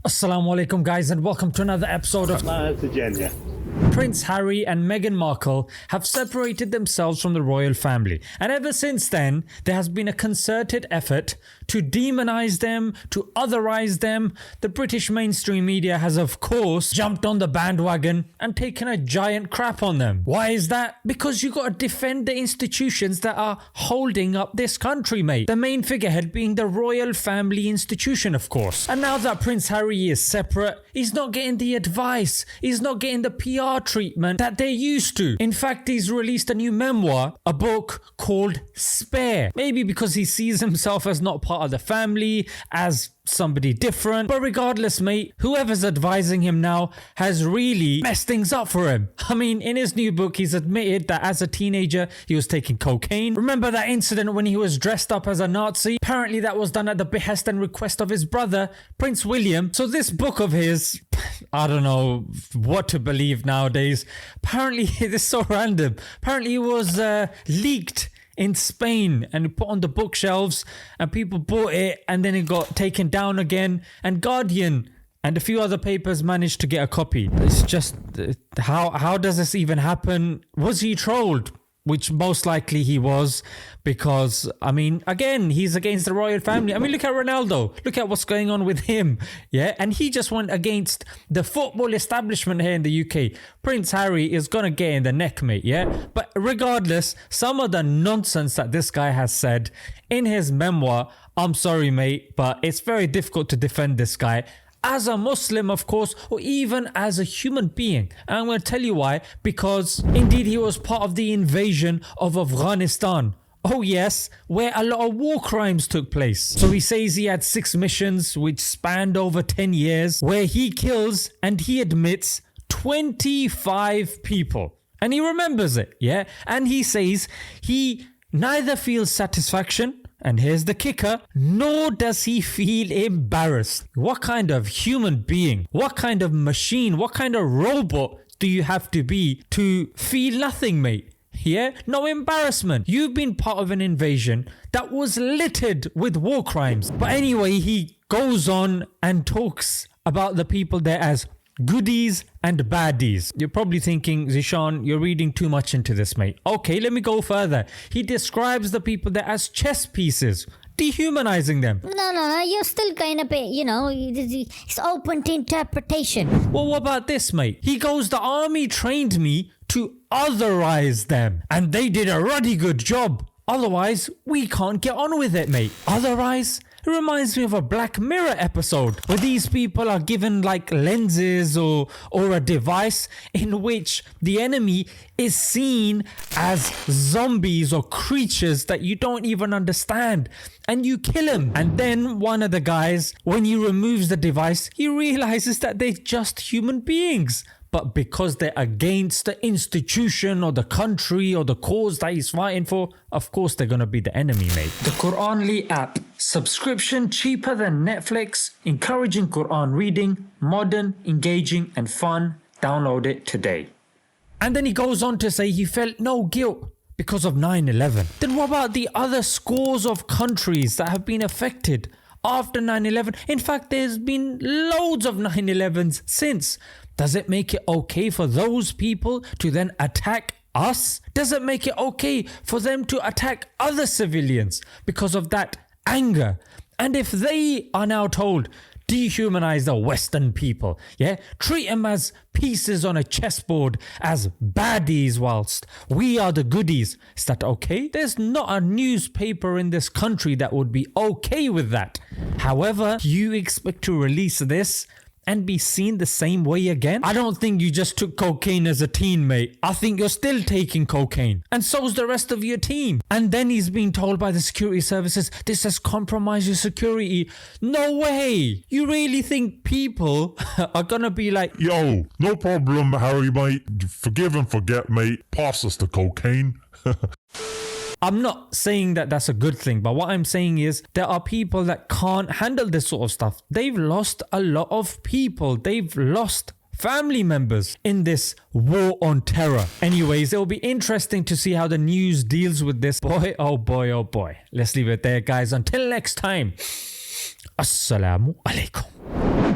Assalamu alaikum guys, and welcome to another episode of Prince Harry and Meghan Markle have separated themselves from the royal family, and ever since then there has been a concerted effort to demonize them, to otherize them. The British mainstream media has of course jumped on the bandwagon and taken a giant crap on them. Why is that? Because you got to defend the institutions that are holding up this country, mate. The main figurehead being the royal family institution, of course. And now that Prince Harry is separate, he's not getting the advice, he's not getting the PR treatment that they're used to. In fact, he's released a new memoir, a book called Spare. Maybe because he sees himself as not part of the family, as somebody different. But regardless, mate, whoever's advising him now has really messed things up for him. I mean, in his new book, he's admitted that as a teenager, he was taking cocaine. Remember that incident when he was dressed up as a Nazi? Apparently that was done at the behest and request of his brother, Prince William. So this book of his, I don't know what to believe nowadays. Apparently, this is so random. Apparently it was leaked in Spain and put on the bookshelves, and people bought it, and then it got taken down again, and Guardian and a few other papers managed to get a copy. It's just, how does this even happen? Was he trolled? Which most likely he was, because, I mean, again, he's against the royal family. I mean, look at Ronaldo. Look at what's going on with him. Yeah, and he just went against the football establishment here in the UK. Prince Harry is going to get in the neck, mate, yeah? But regardless, some of the nonsense that this guy has said in his memoir, I'm sorry, mate, but it's very difficult to defend this guy as a Muslim, of course, or even as a human being. And I'm going to tell you why. Because indeed he was part of the invasion of Afghanistan. Oh yes, where a lot of war crimes took place. So he says he had 6 missions which spanned over 10 years, where he kills, and he admits, 25 people. And he remembers it, yeah? And he says he neither feels satisfaction, and here's the kicker, nor does he feel embarrassed. What kind of human being, what kind of machine, what kind of robot do you have to be to feel nothing, mate? Yeah? No embarrassment. You've been part of an invasion that was littered with war crimes. But anyway, he goes on and talks about the people there as goodies and baddies. You're probably thinking, Zishan, you're reading too much into this, mate. Okay, let me go further. He describes the people there as chess pieces, dehumanizing them. No, you're still kind of, it's open to interpretation. Well, what about this, mate? He goes, the army trained me to otherize them, and they did a ruddy good job. Otherwise, we can't get on with it, mate. Otherize? It reminds me of a Black Mirror episode where these people are given like lenses or a device in which the enemy is seen as zombies or creatures that you don't even understand, and you kill him. And then one of the guys, when he removes the device, he realizes that they're just human beings. But because they're against the institution or the country or the cause that he's fighting for, of course they're going to be the enemy, mate. The Quranly app. Subscription cheaper than Netflix. Encouraging Quran reading. Modern, engaging and fun. Download it today. And then he goes on to say he felt no guilt because of 9/11. Then what about the other scores of countries that have been affected after 9/11? In fact, there's been loads of 9/11s since. Does it make it okay for those people to then attack us? Does it make it okay for them to attack other civilians because of that anger? And if they are now told, dehumanize the Western people, yeah? Treat them as pieces on a chessboard, as baddies, whilst we are the goodies. Is that okay? There's not a newspaper in this country that would be okay with that. However, you expect to release this and be seen the same way again? I don't think you just took cocaine as a teen, mate. I think you're still taking cocaine. And so's the rest of your team. And then he's being told by the security services, this has compromised your security. No way. You really think people are gonna be like, yo, no problem, Harry, mate. Forgive and forget, mate. Pass us the cocaine. I'm not saying that that's a good thing, but what I'm saying is there are people that can't handle this sort of stuff. They've lost a lot of people. They've lost family members in this war on terror. Anyways, it'll be interesting to see how the news deals with this. Boy, oh boy, oh boy. Let's leave it there, guys. Until next time. Assalamu alaikum.